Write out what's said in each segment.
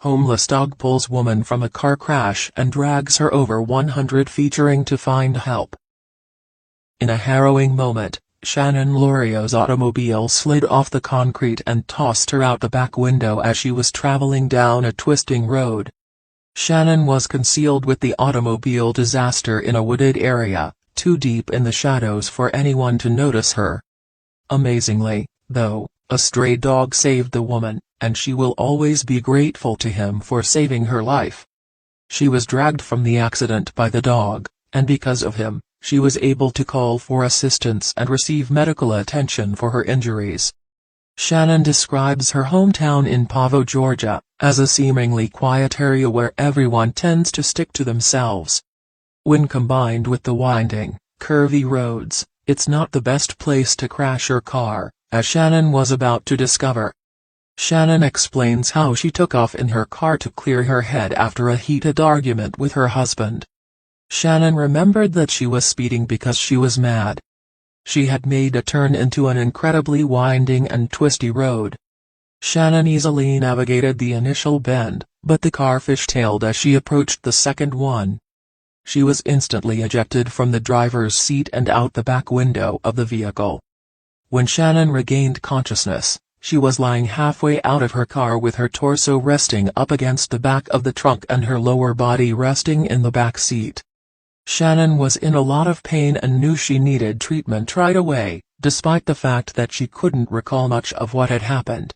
Homeless dog pulls woman from a car crash and drags her over 100 feet to find help. In a harrowing moment, Shannon Lorio's automobile slid off the concrete and tossed her out the back window as she was traveling down a twisting road. Shannon was concealed with the automobile disaster in a wooded area, too deep in the shadows for anyone to notice her. Amazingly, though, a stray dog saved the woman, and she will always be grateful to him for saving her life. She was dragged from the accident by the dog, and because of him, she was able to call for assistance and receive medical attention for her injuries. Shannon describes her hometown in Pavo, Georgia, as a seemingly quiet area where everyone tends to stick to themselves. When combined with the winding, curvy roads, it's not the best place to crash her car, as Shannon was about to discover. Shannon explains how she took off in her car to clear her head after a heated argument with her husband. Shannon remembered that she was speeding because she was mad. She had made a turn into an incredibly winding and twisty road. Shannon easily navigated the initial bend, but the car fishtailed as she approached the second one. She was instantly ejected from the driver's seat and out the back window of the vehicle. When Shannon regained consciousness, she was lying halfway out of her car with her torso resting up against the back of the trunk and her lower body resting in the back seat. Shannon was in a lot of pain and knew she needed treatment right away, despite the fact that she couldn't recall much of what had happened.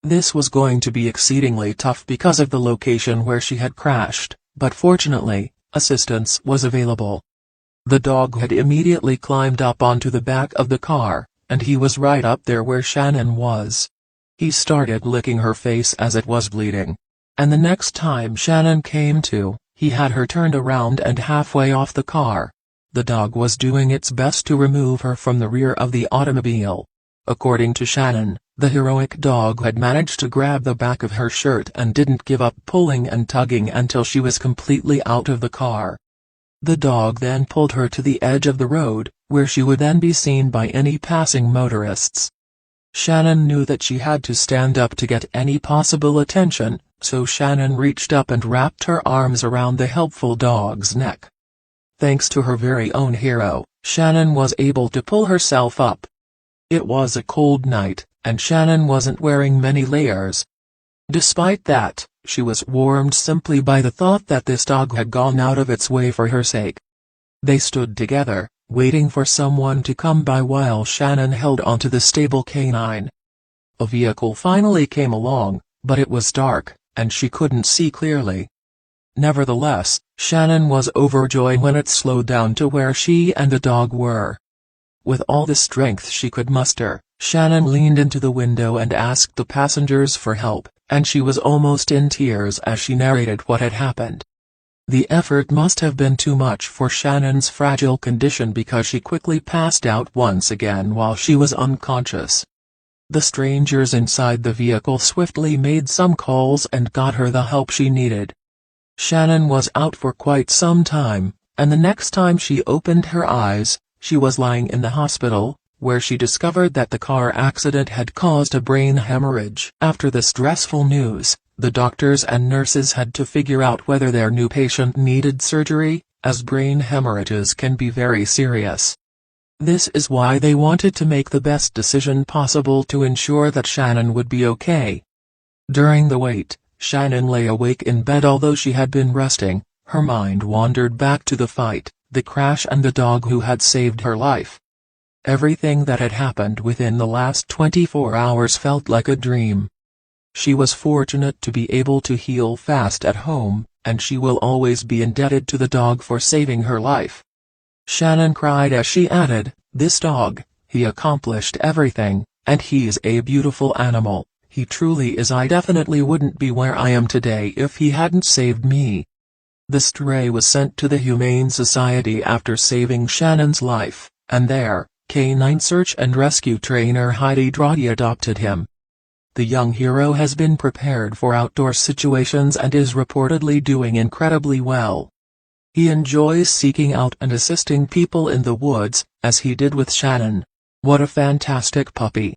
This was going to be exceedingly tough because of the location where she had crashed, but fortunately, assistance was available. The dog had immediately climbed up onto the back of the car, and he was right up there where Shannon was. He started licking her face as it was bleeding. And the next time Shannon came to, he had her turned around and halfway off the car. The dog was doing its best to remove her from the rear of the automobile. According to Shannon, the heroic dog had managed to grab the back of her shirt and didn't give up pulling and tugging until she was completely out of the car. The dog then pulled her to the edge of the road, where she would then be seen by any passing motorists. Shannon knew that she had to stand up to get any possible attention, so Shannon reached up and wrapped her arms around the helpful dog's neck. Thanks to her very own hero, Shannon was able to pull herself up. It was a cold night, and Shannon wasn't wearing many layers. Despite that, she was warmed simply by the thought that this dog had gone out of its way for her sake. They stood together, waiting for someone to come by while Shannon held onto the stable canine. A vehicle finally came along, but it was dark, and she couldn't see clearly. Nevertheless, Shannon was overjoyed when it slowed down to where she and the dog were. With all the strength she could muster, Shannon leaned into the window and asked the passengers for help, and she was almost in tears as she narrated what had happened. The effort must have been too much for Shannon's fragile condition because she quickly passed out once again while she was unconscious. The strangers inside the vehicle swiftly made some calls and got her the help she needed. Shannon was out for quite some time, and the next time she opened her eyes, she was lying in the hospital, where she discovered that the car accident had caused a brain hemorrhage. After the stressful news, the doctors and nurses had to figure out whether their new patient needed surgery, as brain hemorrhages can be very serious. This is why they wanted to make the best decision possible to ensure that Shannon would be okay. During the wait, Shannon lay awake in bed. Although she had been resting, her mind wandered back to the fight, the crash and the dog who had saved her life. Everything that had happened within the last 24 hours felt like a dream. She was fortunate to be able to heal fast at home, and she will always be indebted to the dog for saving her life. Shannon cried as she added, "This dog, he accomplished everything, and he's a beautiful animal, he truly is. I definitely wouldn't be where I am today if he hadn't saved me." The stray was sent to the Humane Society after saving Shannon's life, and there, canine search and rescue trainer Heidi Dradi adopted him. The young hero has been prepared for outdoor situations and is reportedly doing incredibly well. He enjoys seeking out and assisting people in the woods, as he did with Shannon. What a fantastic puppy.